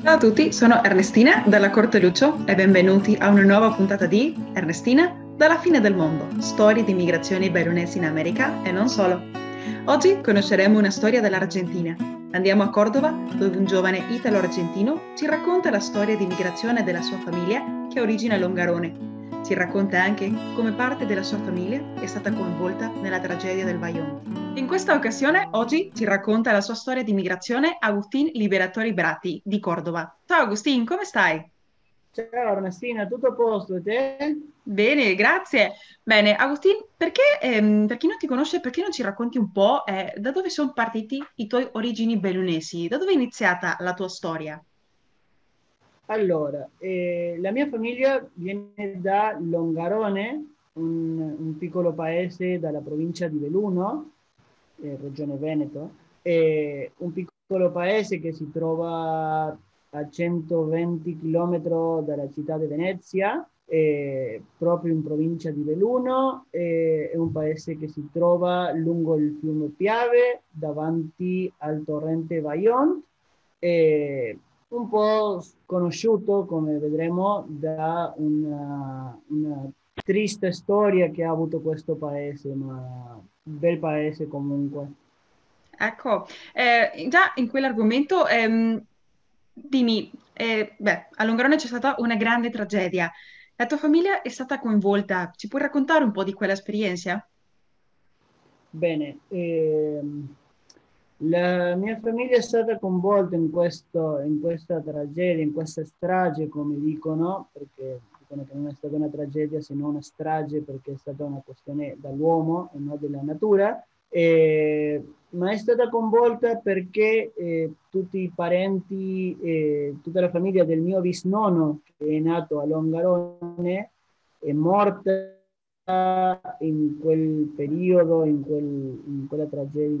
Ciao a tutti, sono Ernestina dalla Corte Lucio e benvenuti a una nuova puntata di Ernestina dalla fine del mondo, storie di migrazioni bailonesi in America e non solo. Oggi conosceremo una storia dell'Argentina. Andiamo a Cordova, dove un giovane italo-argentino ci racconta la storia di migrazione della sua famiglia che ha origine Longarone. Ci racconta anche come parte della sua famiglia è stata coinvolta nella tragedia del Vajont. In questa occasione, oggi ci racconta la sua storia di migrazione Agustín Liberatori Bratti di Cordova. Ciao Agustín, come stai? Ciao Ernestina, tutto a posto e te? Bene, grazie. Bene, Agustín, perché, per chi non ti conosce, perché non ci racconti un po' da dove sono partiti i tuoi origini bellunesi? Da dove è iniziata la tua storia? Allora, la mia famiglia viene da Longarone, un piccolo paese dalla provincia di Belluno, regione Veneto, un piccolo paese che si trova a 120 km dalla città di Venezia, proprio in provincia di Belluno. È un paese che si trova lungo il fiume Piave, davanti al torrente Vajont, e un po' sconosciuto, come vedremo, da una triste storia che ha avuto questo paese, ma un bel paese comunque. Ecco, già in quell'argomento, dimmi, a Longarone c'è stata una grande tragedia. La tua famiglia è stata coinvolta. Ci puoi raccontare un po' di quell'esperienza? Bene, la mia famiglia è stata coinvolta in questa tragedia, in questa strage, come dicono, perché dicono che non è stata una tragedia, se non una strage, perché è stata una questione dall'uomo e non della natura. Ma è stata coinvolta perché tutti i parenti, tutta la famiglia del mio bisnonno, che è nato a Longarone, è morta in quel periodo, in quella tragedia,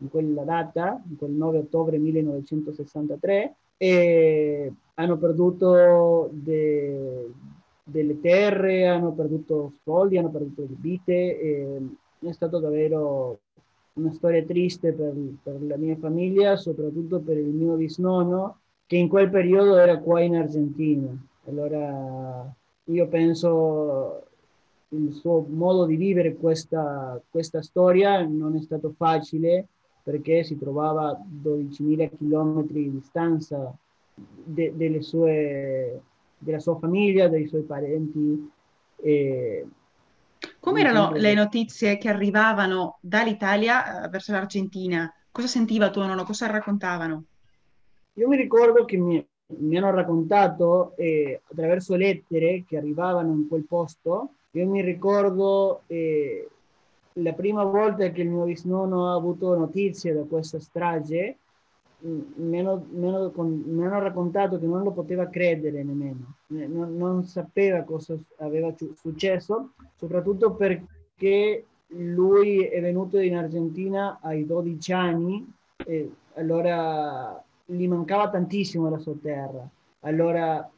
in quella data, in quel 9 ottobre 1963, e hanno perduto delle terre, hanno perduto soldi, hanno perduto vite. È stato davvero una storia triste per la mia famiglia, soprattutto per il mio bisnonno, che in quel periodo era qua in Argentina. Allora io penso il suo modo di vivere questa storia non è stato facile, perché si trovava a 12.000 chilometri di distanza della sua famiglia, dei suoi parenti. E Come erano diciamo le che notizie che arrivavano dall'Italia, verso l'Argentina? Cosa sentiva tuo nonno? Cosa raccontavano? io mi ricordo che mi hanno raccontato, attraverso lettere che arrivavano in quel posto. Io mi ricordo la prima volta che il mio bisnonno ha avuto notizie da questa strage. Mi hanno raccontato che non lo poteva credere nemmeno. Non sapeva cosa aveva successo, soprattutto perché lui è venuto in Argentina ai 12 anni, e allora gli mancava tantissimo la sua terra. Allora,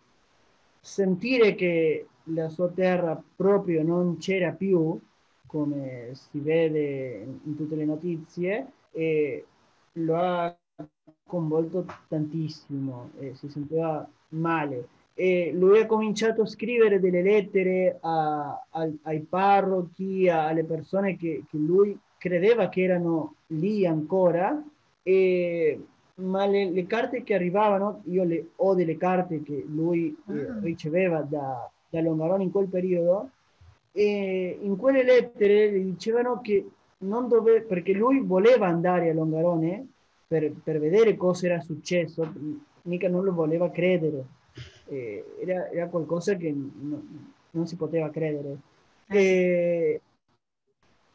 sentire che la sua terra proprio non c'era più, come si vede in tutte le notizie, e lo ha coinvolto tantissimo, e si sentiva male. E lui ha cominciato a scrivere delle lettere ai parrochi, alle persone che lui credeva che erano lì ancora. E, ma le carte che arrivavano, ho delle carte che lui Ah. riceveva da Longarone in quel periodo, e in quelle lettere gli dicevano che non doveva, perché lui voleva andare a Longarone per vedere cosa era successo, mica non lo voleva credere. Era qualcosa che non si poteva credere. Sì. E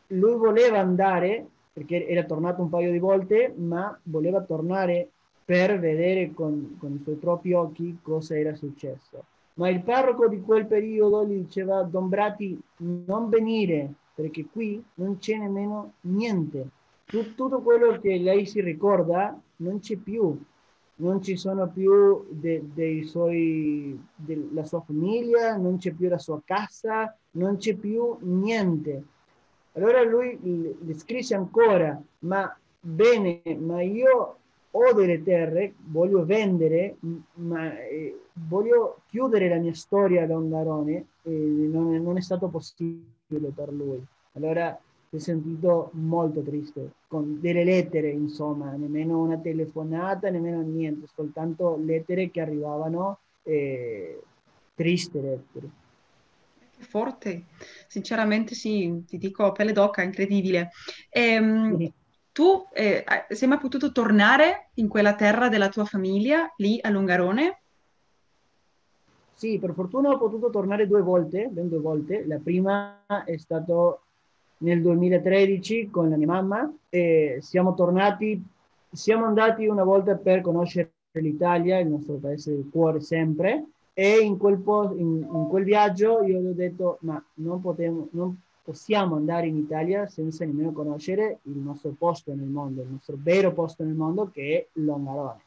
lui voleva andare perché era tornato un paio di volte, ma voleva tornare per vedere con i suoi propri occhi cosa era successo. Ma il parroco di quel periodo gli diceva: Don Bratti, non venire, perché qui non c'è nemmeno niente. Tutto quello che lei si ricorda non c'è più. Non ci sono più della sua famiglia, non c'è più la sua casa, non c'è più niente. Allora lui le scrisse ancora: ma bene, ma io ho delle terre, voglio vendere, ma voglio chiudere la mia storia a Longarone, e non è stato possibile per lui. Allora si è sentito molto triste, con delle lettere, insomma, nemmeno una telefonata, nemmeno niente, soltanto lettere che arrivavano, triste lettere. Che forte, sinceramente sì, ti dico, pelle d'oca, incredibile. Sì. Tu sei mai potuto tornare in quella terra della tua famiglia, lì a Longarone? Sì, per fortuna ho potuto tornare due volte, ben due volte. La prima è stato nel 2013 con la mia mamma e siamo andati una volta per conoscere l'Italia, il nostro paese del cuore sempre, e in quel viaggio io gli ho detto, ma non possiamo andare in Italia senza nemmeno conoscere il nostro posto nel mondo, il nostro vero posto nel mondo che è Longarone.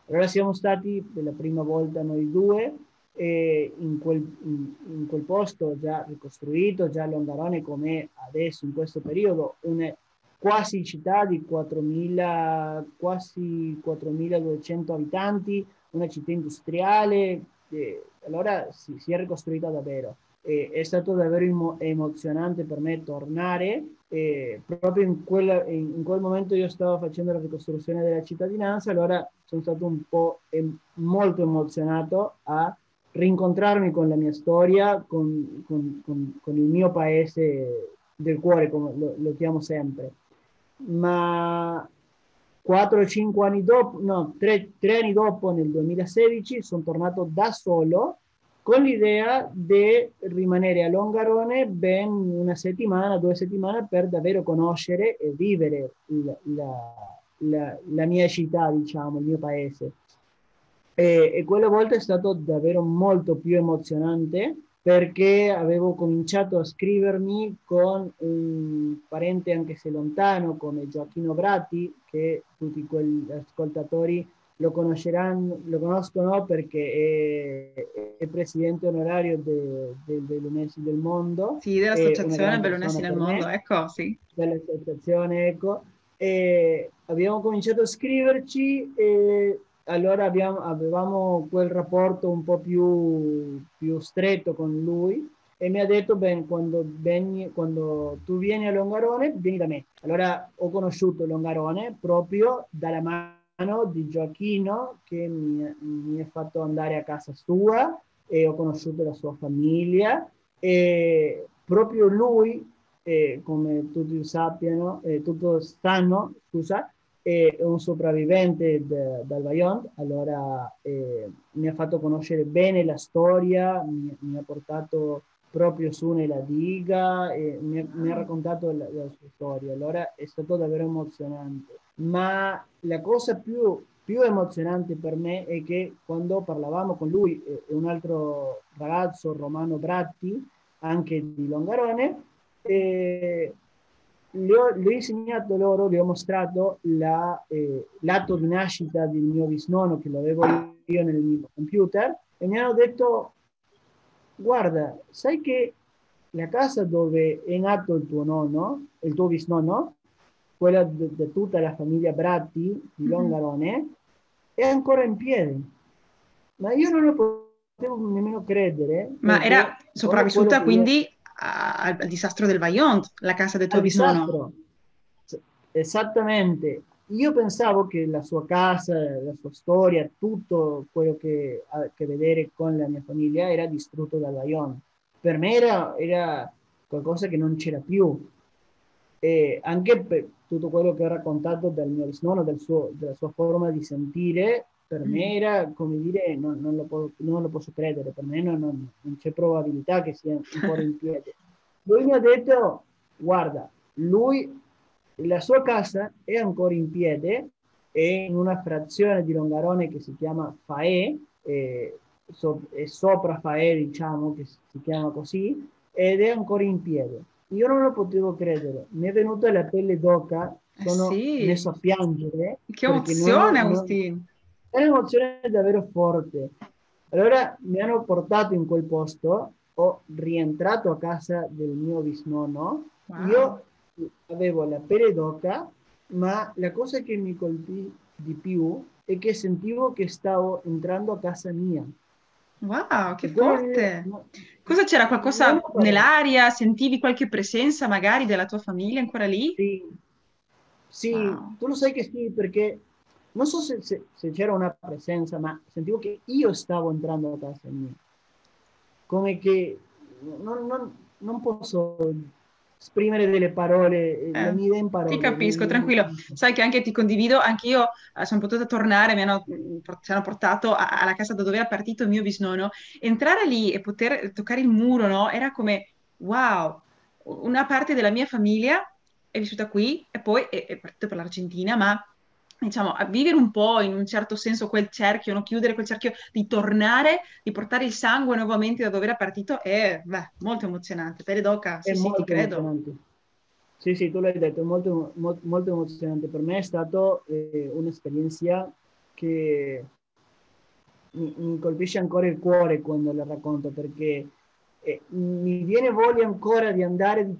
Allora siamo stati per la prima volta noi due in quel posto già ricostruito, già Longarone come adesso in questo periodo, una quasi città di 4.000, quasi 4.200 abitanti, una città industriale, allora si è ricostruita davvero. È stato davvero emozionante per me tornare. Proprio in quel momento io stavo facendo la ricostruzione della cittadinanza, allora sono stato un po' molto emozionato a rincontrarmi con la mia storia, con il mio paese del cuore, come lo chiamo sempre. Ma 4 o 5 anni dopo, no, 3 anni dopo, nel 2016, sono tornato da solo con l'idea di rimanere a Longarone ben una settimana, 2 settimane per davvero conoscere e vivere la mia città, diciamo, il mio paese. E quella volta è stato davvero molto più emozionante perché avevo cominciato a scrivermi con un parente anche se lontano come Gioacchino Bratti, che tutti quegli ascoltatori lo conosceranno, lo conoscono perché è presidente onorario dei Lunesi del Mondo, Sì, è una dell'Associazione gran persona Bellunesi nel per mondo, me, ecco, sì. dell'associazione, ecco, e abbiamo cominciato a scriverci e allora avevamo quel rapporto un po' più stretto con lui e mi ha detto, bene, quando tu vieni a Longarone, vieni da me. Allora ho conosciuto Longarone proprio dalla mano di Gioacchino che mi ha fatto andare a casa sua e ho conosciuto la sua famiglia e proprio lui, come tutti sappiano, tutti sanno, scusa, è un sopravvivente dal Vajont, allora mi ha fatto conoscere bene la storia, mi ha portato proprio su nella diga e mi ha raccontato la sua storia, allora è stato davvero emozionante. Ma la cosa più emozionante per me è che quando parlavamo con lui e un altro ragazzo, Romano Bratti, anche di Longarone, le ho insegnato loro, le ho mostrato l'atto di nascita del mio bisnonno che l'avevo io nel mio computer e mi hanno detto, guarda, sai che la casa dove è nato il tuo nonno, il tuo bisnonno, quella di tutta la famiglia Bratti di Mhm. Longarone, è ancora in piedi. Ma io non lo potevo nemmeno credere Ma era perché dopo quello sopravvissuta che io quindi al disastro del Vajont, la casa del tuo al bisnonno. disastro. Esattamente. Io pensavo che la sua casa, la sua storia, tutto quello che ha a che vedere con la mia famiglia era distrutto dal Vajont. Per me era qualcosa che non c'era più. E anche per tutto quello che ho raccontato del mio bisnonno, della sua forma di sentire, per Mm. me era come dire, non lo posso credere, per me non c'è probabilità che sia ancora in piedi. Lui mi ha detto, guarda, la sua casa è ancora in piedi, è in una frazione di Longarone che si chiama Faè, è sopra Faè, diciamo, che si chiama così, ed è ancora in piedi. Io non lo potevo credere, mi è venuta la pelle d'oca, Eh sono messo sì, a piangere che perché emozione, Agustin. è un'emozione davvero forte. Allora mi hanno portato in quel posto, ho rientrato a casa del mio bisnonno, Wow. io avevo la pelle d'oca, ma la cosa che mi colpì di più è che sentivo che stavo entrando a casa mia. Wow, che E quello, forte! Cosa c'era? non Qualcosa ho parole. nell'aria? Sentivi qualche presenza magari della tua famiglia ancora lì? Sì, sì, Wow. tu lo sai che sì, perché non so se c'era una presenza, ma sentivo che io stavo entrando a casa mia. Come che non posso esprimere delle parole, le Eh, mie in ti parole. capisco, tranquillo. Sai che anche ti condivido, anche io sono potuta tornare, ci hanno portato alla casa da dove era partito il mio bisnonno. Entrare lì e poter toccare il muro, no? Era come, wow, una parte della mia famiglia è vissuta qui e poi è partita per l'Argentina, ma diciamo, a vivere un po' in un certo senso quel cerchio, no? Chiudere quel cerchio, di tornare, di portare il sangue nuovamente da dove era partito è, beh, molto emozionante. Pelle d'oca, È sì, sì, ti molto credo. emozionante. Sì, sì, tu l'hai detto, è molto, molto emozionante. Per me è stata un'esperienza che mi colpisce ancora il cuore quando la racconto, perché mi viene voglia ancora di andare, di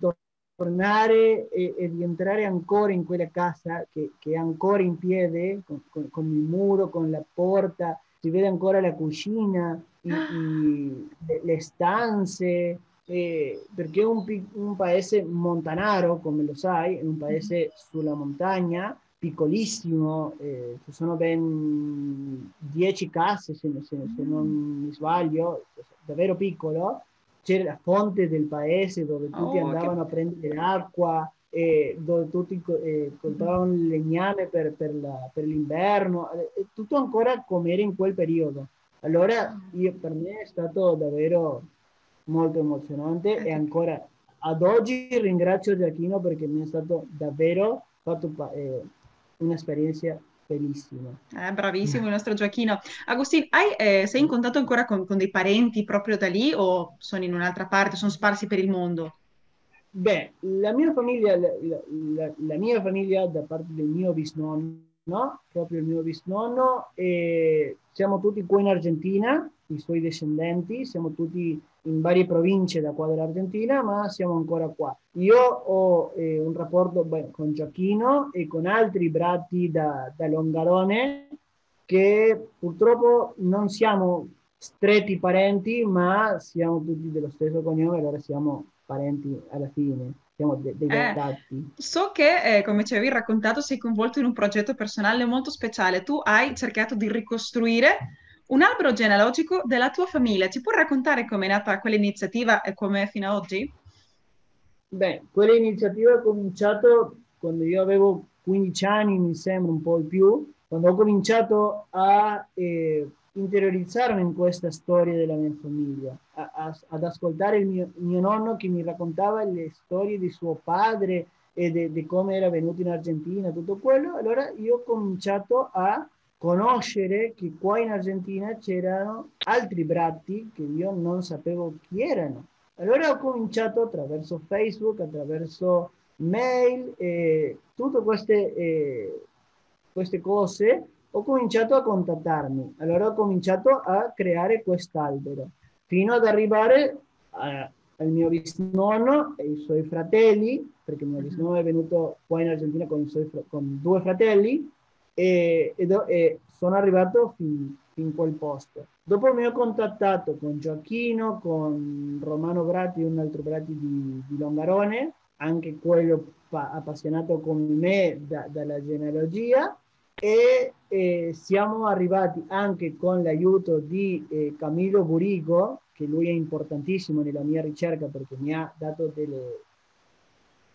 tornare e di entrare ancora in quella casa che è ancora in piedi, con il muro, con la porta, si vede ancora la cucina, le stanze, perché è un paese montanaro, come lo sai, è un paese sulla montagna, piccolissimo, ci sono ben 10 case, se non mi sbaglio, davvero piccolo. C'era la fonte del paese dove tutti Oh, che... andavano a prendere l'acqua, dove tutti coltivavano il legname per l'inverno, tutto ancora come era in quel periodo. Allora, per me è stato davvero molto emozionante e ti ancora ad oggi ringrazio Giachino perché mi è stato davvero fatto un'esperienza bellissima. Bravissimo il nostro Gioachino. Agustin, sei in contatto ancora con dei parenti proprio da lì o sono in un'altra parte, sono sparsi per il mondo? Beh, la mia famiglia da parte del mio bisnonno, no? Proprio il mio bisnonno, siamo tutti qua in Argentina, i suoi discendenti, siamo tutti in varie province da qua dell'Argentina, ma siamo ancora qua. Io ho un rapporto beh, con Gioacchino e con altri brati da Longarone che purtroppo non siamo stretti parenti, ma siamo tutti dello stesso cognome, allora siamo parenti alla fine, siamo dei Eh, gatti. so che, come ci avevi raccontato, sei coinvolto in un progetto personale molto speciale. Tu hai cercato di ricostruire un albero genealogico della tua famiglia. Ci puoi raccontare com'è nata quell'iniziativa e com'è fino ad oggi? Beh, quell'iniziativa è cominciata quando io avevo 15 anni, mi sembra un po' di più, quando ho cominciato a interiorizzarmi in questa storia della mia famiglia, ad ascoltare il mio nonno che mi raccontava le storie di suo padre e di come era venuto in Argentina, tutto quello. Allora io ho cominciato a conoscere che qua in Argentina c'erano altri bratti che io non sapevo chi erano. Allora ho cominciato attraverso Facebook, attraverso mail e tutte queste cose, ho cominciato a contattarmi. Allora ho cominciato a creare quest'albero, fino ad arrivare al mio bisnonno e i suoi fratelli, perché il mio Mhm. bisnonno è venuto qua in Argentina con due fratelli, e sono arrivato fin quel posto. Dopo mi ho contattato con Gioacchino, con Romano Bratti, un altro Bratti di Longarone, anche quello appassionato come me dalla genealogia, e siamo arrivati anche con l'aiuto di Camillo Burigo, che lui è importantissimo nella mia ricerca perché mi ha dato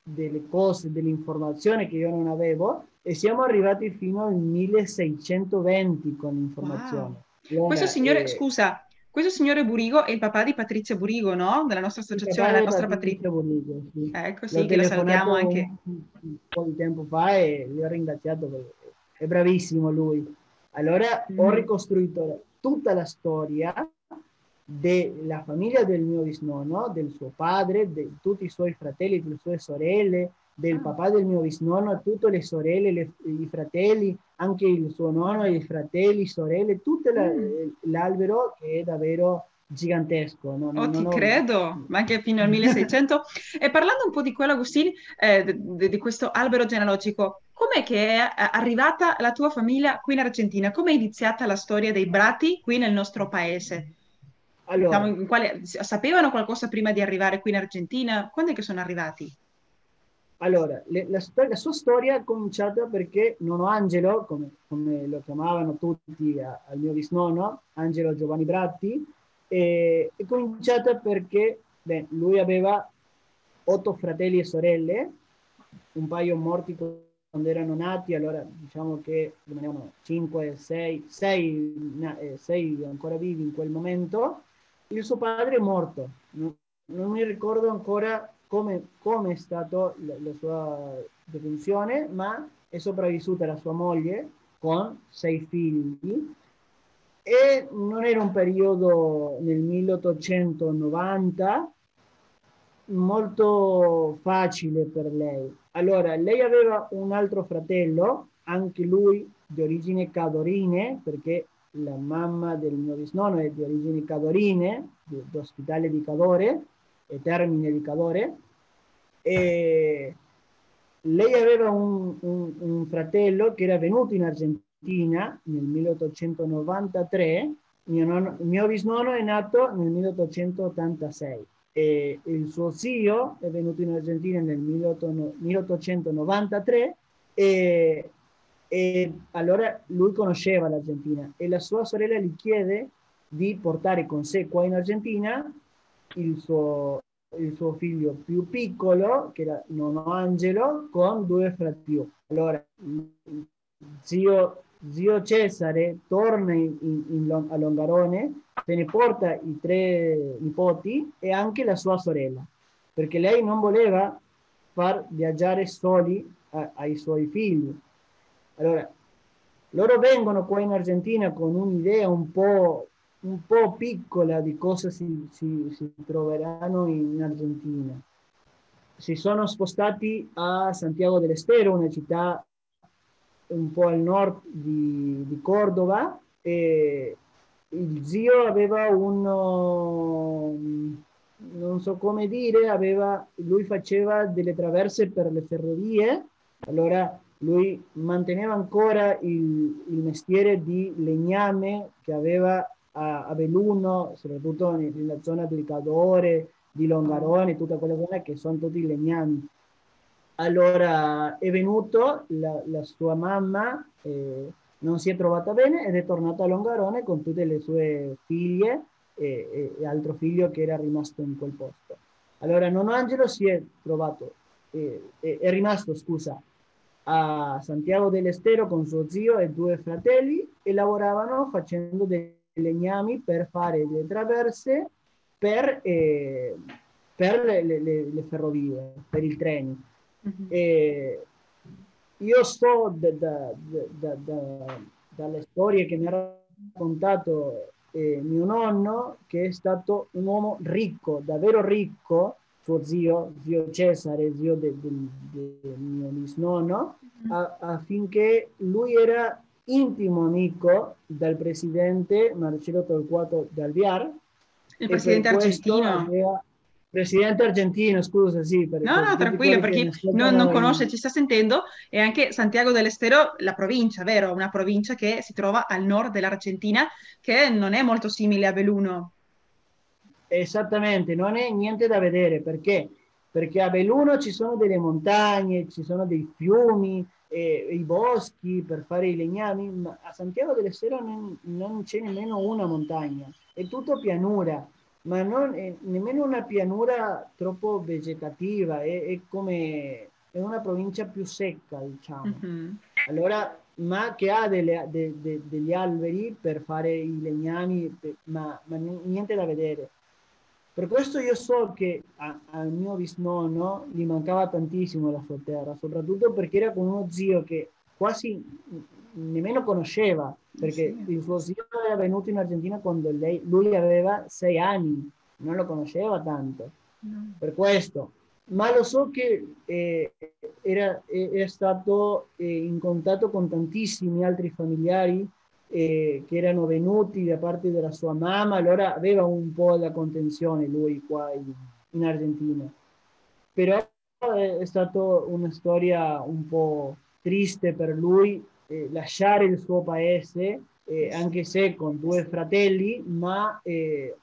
delle cose, delle informazioni che io non avevo, e siamo arrivati fino al 1620 con l'informazione. Wow. Questo Allora, signore, scusa, questo signore Burigo è il papà di Patrizia Burigo, no? Della nostra il associazione, papà la di nostra Patrizia. Patrizia Bonico, sì. Ecco, L'ho sì, che lo salutiamo telefonato anche. un po' di tempo fa e gli ho ringraziato perché è bravissimo lui. Allora ho Mhm. ricostruito tutta la storia della famiglia del mio bisnonno, del suo padre, di tutti i suoi fratelli, delle sue sorelle, del Ah. papà del mio bisnonno, tutte le sorelle, i fratelli, anche il suo nonno, i fratelli, sorelle, tutto Mm. l'albero che è davvero gigantesco. Oh, Non ti ho... credo, ma anche fino al 1600. E parlando un po' di quello, Agostini, di questo albero genealogico, com'è che è arrivata la tua famiglia qui in Argentina? Come è iniziata la storia dei Bratti qui nel nostro paese? Diciamo, Allora, sapevano qualcosa prima di arrivare qui in Argentina? Quando è che sono arrivati? la sua storia è cominciata perché nonno Angelo, come lo chiamavano tutti al mio bisnonno, Angelo Giovanni Bratti, è cominciata perché beh, lui aveva 8 fratelli e sorelle, un paio morti quando erano nati, allora diciamo che rimanevano 5, 6, 6 ancora vivi in quel momento. Il suo padre è morto, non mi ricordo ancora come è stata la sua defunzione, ma è sopravvissuta la sua moglie con 6 figli e non era un periodo nel 1890 molto facile per lei. Allora, lei aveva un altro fratello, anche lui di origine cadorine, perché la mamma del mio bisnonno è di origini cadorine, di ospitale di Cadore, e Termine di Cadore, e lei aveva un fratello che era venuto in Argentina nel 1893, mio bisnonno è nato nel 1886 e il suo zio è venuto in Argentina nel 1893 e allora lui conosceva l'Argentina e la sua sorella gli chiede di portare con sé qua in Argentina il suo, il suo figlio più piccolo, che era nonno Angelo, con 2 fratelli. Allora, zio Cesare torna a Longarone, se ne porta i 3 nipoti e anche la sua sorella, perché lei non voleva far viaggiare soli ai suoi figli. Allora, loro vengono qua in Argentina con un'idea un po' piccola di cosa si troveranno in Argentina. Si sono spostati a Santiago del Estero, una città un po' al nord di Cordova, e il zio aveva non so come dire, lui faceva delle traverse per le ferrovie, allora lui manteneva ancora il mestiere di legname che aveva a Belluno, soprattutto nella zona del Cadore, di Longarone, tutta quella zona che sono tutti legnami. Allora è venuto, la sua mamma non si è trovata bene ed è tornata a Longarone con tutte le sue figlie e altro figlio che era rimasto in quel posto. Allora nonno Angelo si è trovato, è rimasto, scusa, a Santiago del Estero con suo zio e 2 fratelli e lavoravano facendo dei legnami per fare le traverse per le ferrovie, per i treni. Mhm. E io so dalle storie che mi ha raccontato mio nonno che è stato un uomo ricco, davvero ricco, suo zio Cesare, zio del mio bisnonno, affinché lui era intimo amico del presidente Marcello Torquato de Alvear Il e per presidente questo argentino. aveva presidente argentino, scusa, sì, No, per no, tutti tranquillo, quelli per che mi chi non ascoltano conosce, ci sta sentendo, è anche Santiago del Estero, la provincia, vero? Una provincia che si trova al nord dell'Argentina, che non è molto simile a Belluno. esattamente, non è niente da vedere perché? Perché a Belluno ci sono delle montagne, ci sono dei fiumi, i boschi per fare i legnami, ma a Santiago del Estero non c'è nemmeno una montagna, è tutto pianura, ma non è nemmeno una pianura troppo vegetativa, è una provincia più secca, diciamo. Mhm. Allora, ma che ha degli alberi per fare i legnami, ma niente da vedere. Per questo io so che al mio bisnonno gli mancava tantissimo la sua terra, soprattutto perché era con uno zio che quasi nemmeno conosceva, perché Sì. il suo zio era venuto in Argentina quando lui aveva 6 anni, non lo conosceva tanto. No. Per questo. Ma lo so che era stato in contatto con tantissimi altri familiari che erano venuti da parte della sua mamma, allora aveva un po' la contenzione lui qua in Argentina. Però è stata una storia triste per lui lasciare il suo paese, anche se con due fratelli, ma è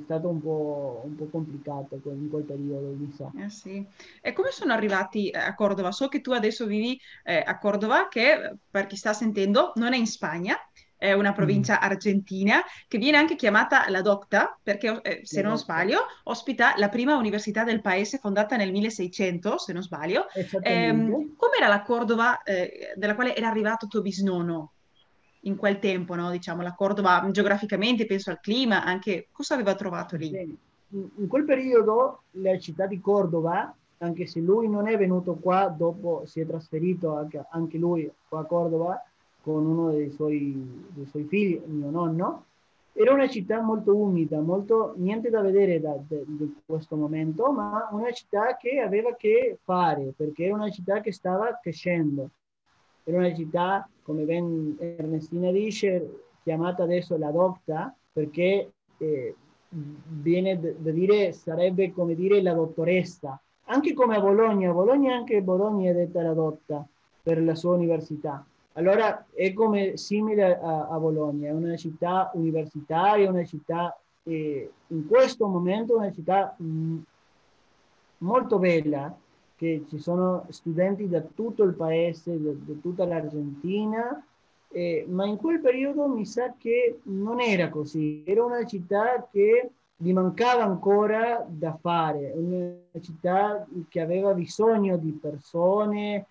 stato un po' complicato in quel periodo, mi sa. Sì. E come sono arrivati a Cordova? So che tu adesso vivi a Cordova, che per chi sta sentendo non è in Spagna, è una Mm. provincia argentina che viene anche chiamata la Docta, perché se La non doccia. sbaglio ospita la prima università del paese fondata nel 1600, se non sbaglio. Esattamente. Com'era la Cordova della quale era arrivato tuo bisnonno in quel tempo, no? Diciamo, la Cordova geograficamente, penso al clima, anche cosa aveva trovato lì? Bene. In quel periodo la città di Cordova, anche se lui non è venuto qua, dopo si è trasferito anche lui qua a Cordova con uno dei suoi figli, mio nonno, era una città molto umida, molto, niente da vedere da questo momento, ma una città che aveva che fare, perché era una città che stava crescendo. Era una città, come ben Ernestina dice, chiamata adesso la Docta, perché viene da dire, sarebbe come dire la dottoressa, anche come a Bologna anche Bologna è detta la Docta per la sua università. Allora è come simile a Bologna, è una città universitaria, una città, in questo momento, una città molto bella, che ci sono studenti da tutto il paese, da tutta l'Argentina, ma in quel periodo mi sa che non era così, era una città che gli mancava ancora da fare, una città che aveva bisogno di persone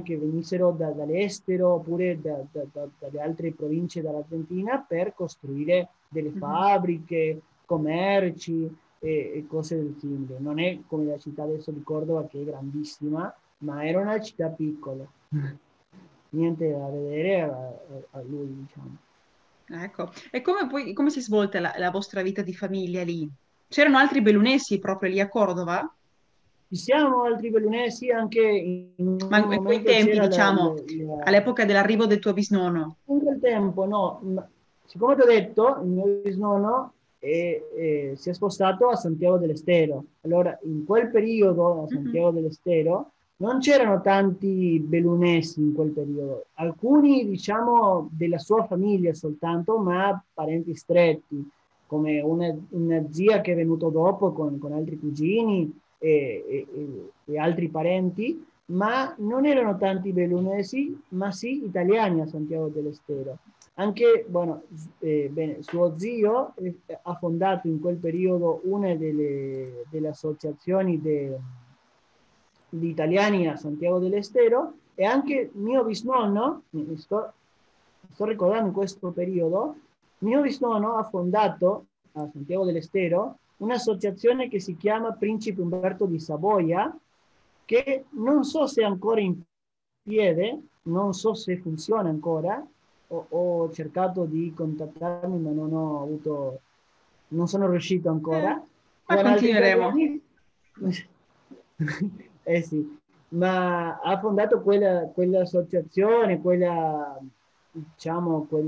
che venissero dall'estero oppure dalle altre province dell'Argentina per costruire delle Mhm. fabbriche, commerci e cose del simile. Non è come la città adesso di Cordova che è grandissima, ma era una città piccola. Niente da vedere a lui, diciamo. Ecco, e come, poi, come si è svolta la vostra vita di famiglia lì? C'erano altri bellunesi proprio lì a Cordova? Ci siamo altri bellunesi, anche in Ma un in quei momento tempi, c'era diciamo, all'epoca dell'arrivo del tuo bisnonno. in quel tempo, no, siccome ti ho detto, il mio bisnonno si è spostato a Santiago del Estero. Allora, in quel periodo, a Mhm. Santiago del Estero, non c'erano tanti belunesi in quel periodo. Alcuni, diciamo, della sua famiglia soltanto, ma parenti stretti, come una zia che è venuta dopo con altri cugini e altri parenti, ma non erano tanti bellunesi, ma sì italiani a Santiago del Estero. Anche, bueno, bene, suo zio ha fondato in quel periodo una delle associazioni di italiani a Santiago del Estero e anche mio bisnonno, mi sto ricordando in questo periodo, mio bisnonno ha fondato a Santiago del Estero un'associazione che si chiama Principe Umberto di Savoia, che non so se è ancora in piede, non so se funziona ancora, ho cercato di contattarmi ma non ho avuto, non sono riuscito Eh, ancora, ma con altri continueremo. italiani, eh sì, ma ha fondato quell'associazione, diciamo, eh,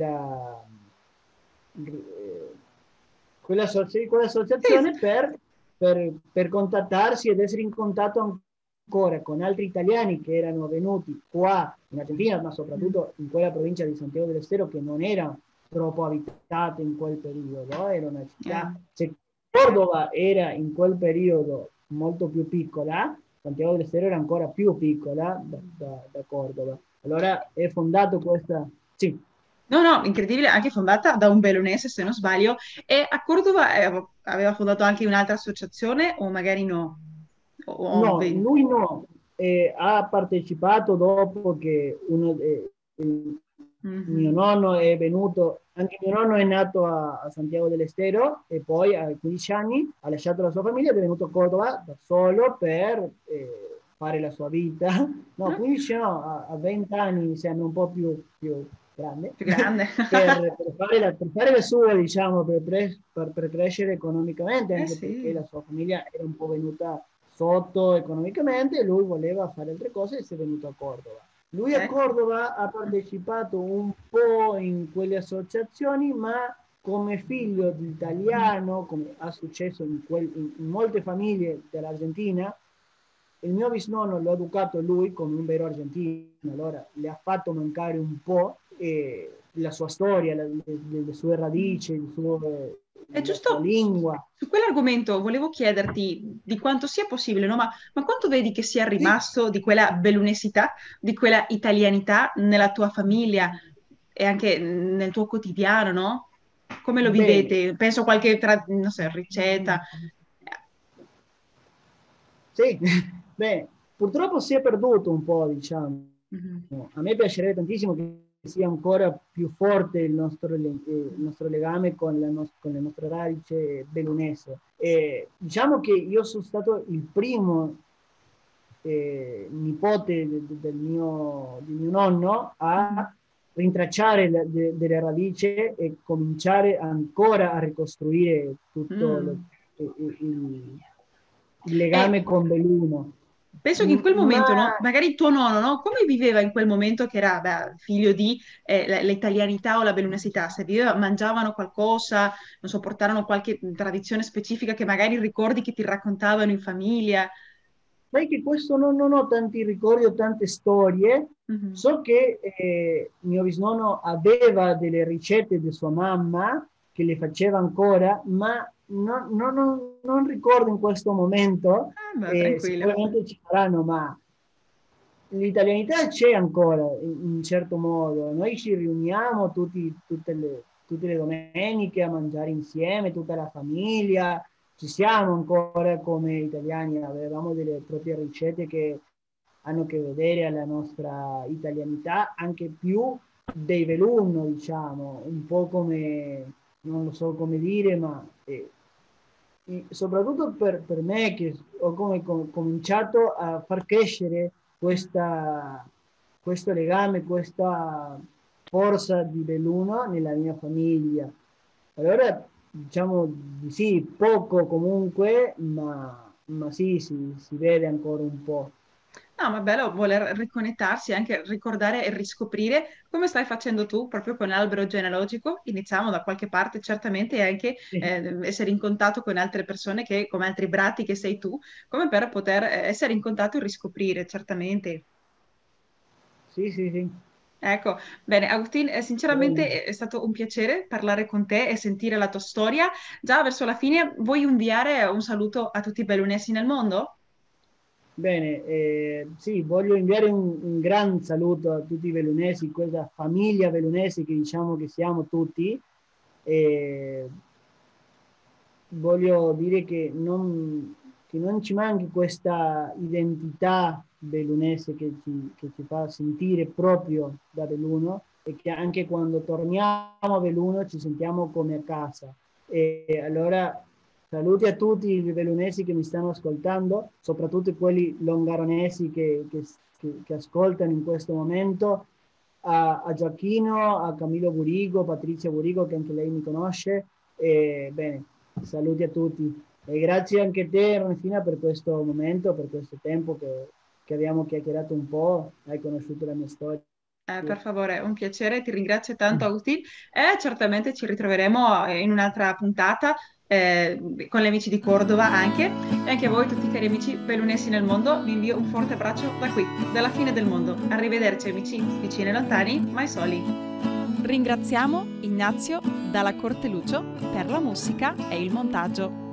Sì, quell'associazione per contattarsi ed essere in contatto ancora con altri italiani che erano venuti qua in Argentina, ma mm, soprattutto in quella provincia di Santiago del Estero che non era troppo abitata in quel periodo, era una eh, città, se Cordova era in quel periodo molto più piccola, Santiago del Estero era ancora più piccola da Cordova. Allora è fondato questa, sì, no, no, incredibile, anche fondata da un bellunese, se non sbaglio. E a Cordova aveva fondato anche un'altra associazione, o magari no? no, lui no, ha partecipato dopo che mio Mhm. nonno è venuto, anche mio nonno è nato a Santiago del Estero e poi a 15 anni ha lasciato la sua famiglia ed è venuto a Cordova da solo per fare la sua vita. No, Ah, 15 no, a 20 anni mi sembra un po' più grande, più grande. per fare la sua, diciamo, per crescere economicamente, Eh anche perché sì. la sua famiglia era un po' venuta sotto economicamente e lui voleva fare altre cose e si è venuto a Cordova. Lui a Ecco. Cordova ha partecipato un po' in quelle associazioni, ma come figlio di italiano, come ha successo in molte famiglie dell'Argentina, il mio bisnonno lo ha educato lui come un vero argentino, allora le ha fatto mancare un po' la sua storia, le sue radici, È la sua giusto lingua. su quell'argomento volevo chiederti di quanto sia possibile, no? Ma quanto vedi che sia Sì, rimasto di quella bellunesità, di quella italianità nella tua famiglia e anche nel tuo quotidiano, no? Come lo bene. vivete? Penso a qualche, non so, ricetta. Sì, beh, purtroppo si è perduto un po', diciamo. Mhm. A me piacerebbe tantissimo che sia ancora più forte il nostro legame con le nostre radici bellunese. Diciamo che io sono stato il primo nipote di mio nonno Mhm. a rintracciare delle radici e cominciare ancora a ricostruire tutto Mm. il E legame con Belluno. penso che in quel Ma momento, no? Magari il tuo nonno, no? Come viveva in quel momento che era beh, figlio di l'italianità o la bellunesità? Se viveva, mangiavano qualcosa, non so, portarono qualche tradizione specifica che magari ricordi che ti raccontavano in famiglia? sai che questo non ho tanti ricordi o tante storie. Mhm. So che mio bisnonno aveva delle ricette di sua mamma che le faceva ancora, ma non ricordo in questo momto. Beh, tranquillo. Sicuramente ci saranno, ma l'italianità c'è ancora in un certo modo. Noi ci riuniamo tutte le domeniche a mangiare insieme, tutta la famiglia. Ci siamo ancora come italiani, avevamo delle proprie ricette che hanno a che vedere alla nostra italianità, anche più dei velunno, diciamo, un po' come, non lo so come dire, ma soprattutto per me che ho cominciato a far crescere questo legame, questa forza di Belluno nella mia famiglia. Allora, diciamo di sì, poco comunque, ma sì, si vede ancora un po'. No, ma è bello voler riconnettarsi, anche ricordare e riscoprire come stai facendo tu proprio con l'albero genealogico. Iniziamo da qualche parte, certamente, e anche Sì, essere in contatto con altre persone che, come altri brati che sei tu, come per poter essere in contatto e riscoprire, certamente. sì, sì, sì. Ecco, bene, Agustin, Bene. sinceramente è stato un piacere parlare con te e sentire la tua storia. Già verso la fine, vuoi inviare un saluto a tutti i bellunesi nel mondo? Bene, sì, voglio inviare un gran saluto a tutti i velunesi, questa famiglia velunesi che diciamo che siamo tutti. E voglio dire che non ci manchi questa identità bellunese che ci fa sentire proprio da Belluno e che anche quando torniamo a Belluno ci sentiamo come a casa. E allora saluti a tutti i bellunesi che mi stanno ascoltando, soprattutto quelli longaronesi che ascoltano in questo momento, a Gioacchino, a Camillo Burigo, Patrizia Burigo, che anche lei mi conosce. E, bene, saluti a tutti. E grazie anche a te, Ernestina, per questo momento, per questo tempo che abbiamo chiacchierato un po', hai conosciuto la mia storia. Per favore, è un piacere, ti ringrazio tanto, Agustin, e certamente ci ritroveremo in un'altra puntata con gli amici di Cordova anche, e anche a voi, tutti i cari amici bellunesi nel mondo, vi invio un forte abbraccio da qui, dalla fine del mondo. Arrivederci amici, vicini e lontani, mai soli. Ringraziamo Ignazio Dalla Corte Lucio per la musica e il montaggio.